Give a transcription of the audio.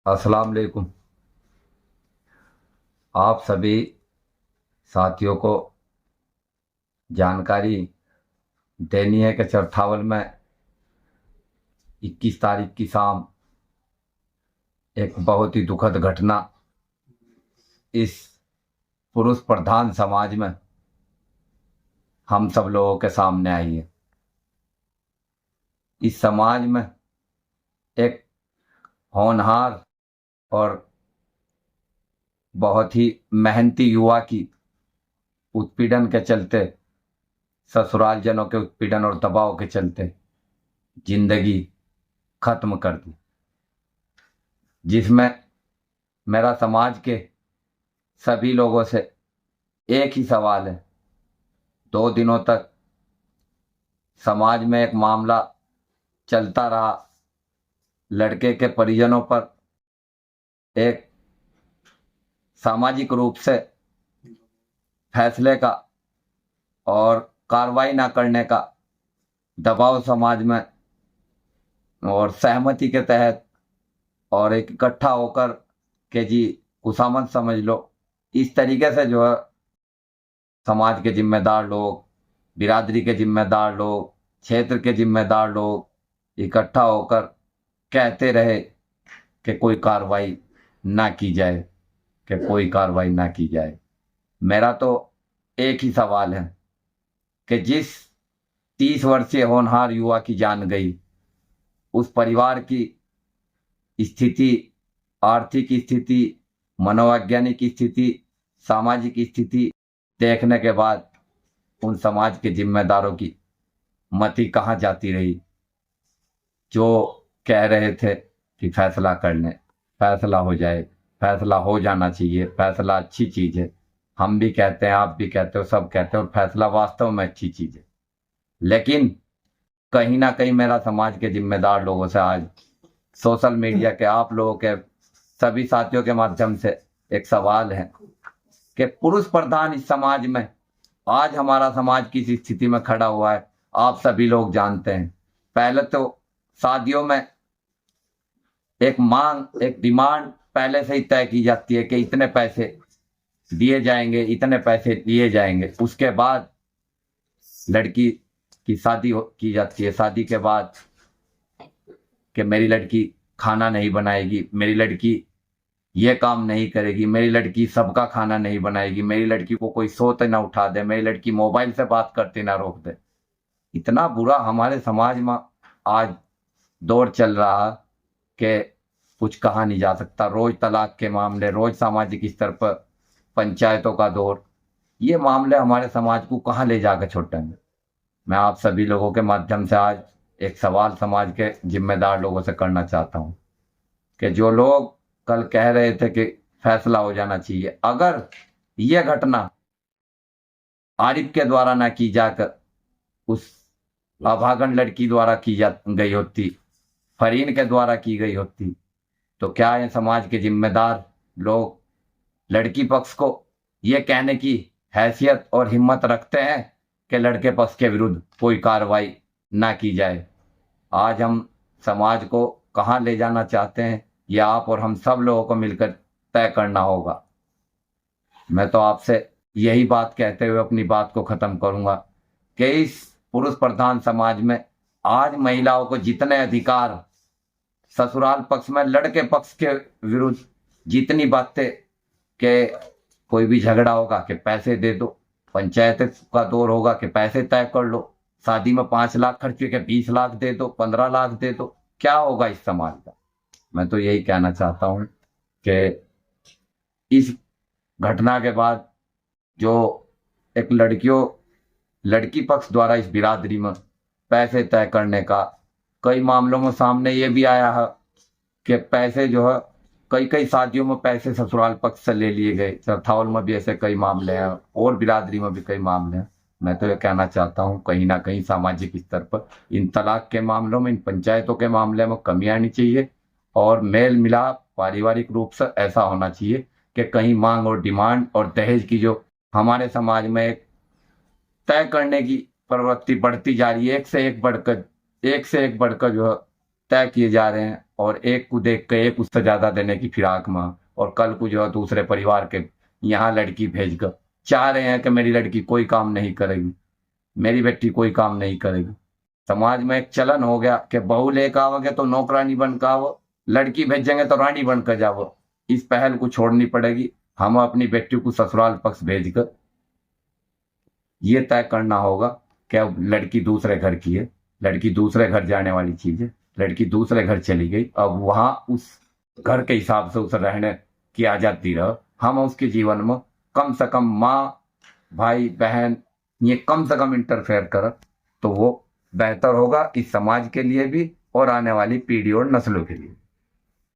अस्सलाम वालेकुम। आप सभी साथियों को जानकारी देनी है कि चरथावल में 21 तारीख की शाम एक बहुत ही दुखद घटना इस पुरुष प्रधान समाज में हम सब लोगों के सामने आई है। इस समाज में एक होनहार और बहुत ही मेहनती युवा की उत्पीड़न के चलते, ससुराल जनों के उत्पीड़न और दबाव के चलते जिंदगी खत्म कर दी, जिसमें मेरा समाज के सभी लोगों से एक ही सवाल है। 2 दिनों तक समाज में एक मामला चलता रहा। लड़के के परिजनों पर एक सामाजिक रूप से फैसले का और कार्रवाई ना करने का दबाव समाज में, और सहमति के तहत और एक इकट्ठा होकर के जी खुशामद समझ लो, इस तरीके से जो है समाज के जिम्मेदार लोग, बिरादरी के जिम्मेदार लोग, क्षेत्र के जिम्मेदार लोग इकट्ठा होकर कहते रहे कि कोई कार्रवाई ना की जाए, कि कोई कार्रवाई ना की जाए। मेरा तो एक ही सवाल है कि जिस 30 वर्षीय होनहार युवा की जान गई, उस परिवार की स्थिति, आर्थिक स्थिति, मनोवैज्ञानिक स्थिति, सामाजिक स्थिति देखने के बाद उन समाज के जिम्मेदारों की मति कहाँ जाती रही, जो कह रहे थे कि फैसला कर लें, फैसला हो जाए, फैसला हो जाना चाहिए, फैसला अच्छी चीज है। हम भी कहते हैं, आप भी कहते हो, सब कहते हैं, और फैसला वास्तव में अच्छी चीज है। लेकिन कहीं ना कहीं मेरा समाज के जिम्मेदार लोगों से आज सोशल मीडिया के आप लोगों के सभी साथियों के माध्यम से एक सवाल है कि पुरुष प्रधान इस समाज में आज हमारा समाज किस स्थिति में खड़ा हुआ है, आप सभी लोग जानते हैं। पहले तो शादियों में एक मांग, एक डिमांड पहले से ही तय की जाती है कि इतने पैसे दिए जाएंगे, इतने पैसे दिए जाएंगे। उसके बाद लड़की की शादी की जाती है। शादी के बाद कि मेरी लड़की खाना नहीं बनाएगी, मेरी लड़की ये काम नहीं करेगी, मेरी लड़की सबका खाना नहीं बनाएगी, मेरी लड़की को कोई सोते ना उठा दे, मेरी लड़की मोबाइल से बात करते ना रोक दे। इतना बुरा हमारे समाज में आज दौर चल रहा कि कुछ कहा नहीं जा सकता। रोज तलाक के मामले, रोज सामाजिक स्तर पर पंचायतों का दौर, ये मामले हमारे समाज को कहाँ ले जाकर छोड़ेंगे। मैं आप सभी लोगों के माध्यम से आज एक सवाल समाज के जिम्मेदार लोगों से करना चाहता हूं कि जो लोग कल कह रहे थे कि फैसला हो जाना चाहिए, अगर यह घटना आरिफ के द्वारा ना की जाकर उस अभागन लड़की द्वारा की जा गई होती, फरीन के द्वारा की गई होती, तो क्या ये समाज के जिम्मेदार लोग लड़की पक्ष को ये कहने की हैसियत और हिम्मत रखते हैं कि लड़के पक्ष के विरुद्ध कोई कार्रवाई ना की जाए? आज हम समाज को कहाँ ले जाना चाहते हैं, यह आप और हम सब लोगों को मिलकर तय करना होगा। मैं तो आपसे यही बात कहते हुए अपनी बात को खत्म करूंगा कि इस पुरुष प्रधान समाज में आज महिलाओं को जितने अधिकार, ससुराल पक्ष में लड़के पक्ष के विरुद्ध जितनी बातें कि कोई भी झगड़ा होगा कि पैसे दे दो, पंचायत का दौर होगा कि पैसे तय कर लो, शादी में 5 लाख खर्चे के 20 लाख दे दो, 15 लाख दे दो, क्या होगा इस समाज का? मैं तो यही कहना चाहता हूं कि इस घटना के बाद जो एक लड़की पक्ष द्वारा इस बिरादरी में पैसे तय करने का कई मामलों में सामने ये भी आया है कि पैसे जो है कई कई शादियों में पैसे ससुराल पक्ष से ले लिए गए। चरथावल में भी ऐसे कई मामले हैं और बिरादरी में भी कई मामले हैं। मैं तो ये कहना चाहता हूँ कहीं ना कहीं सामाजिक स्तर पर इन तलाक के मामलों में, इन पंचायतों के मामले में कमी आनी चाहिए और मेल मिलाप पारिवारिक रूप से ऐसा होना चाहिए कि कहीं मांग और डिमांड और दहेज की जो हमारे समाज में एक तय करने की प्रवृत्ति बढ़ती जा रही है, एक से एक बढ़कर जो है तय किए जा रहे हैं और एक को देख के एक उससे ज्यादा देने की फिराक में, और कल को जो है दूसरे परिवार के यहाँ लड़की भेजकर चाह रहे हैं कि मेरी लड़की कोई काम नहीं करेगी, मेरी बेटी कोई काम नहीं करेगी। समाज में एक चलन हो गया कि बहू लेकर आओगे तो नौकरानी बनकर आओ, लड़की भेजेंगे तो रानी बनकर जाओ। इस पहल को छोड़नी पड़ेगी। हम अपनी बेटी को ससुराल पक्ष भेजकर ये तय करना होगा कि अब लड़की दूसरे घर की है, लड़की दूसरे घर जाने वाली चीज है, लड़की दूसरे घर चली गई, अब वहां उस घर के हिसाब से उसे रहने की आजादी रहो। हम उसके जीवन में कम से कम माँ भाई बहन ये कम से कम इंटरफेयर कर तो वो बेहतर होगा इस समाज के लिए भी और आने वाली पीढ़ी और नस्लों के लिए।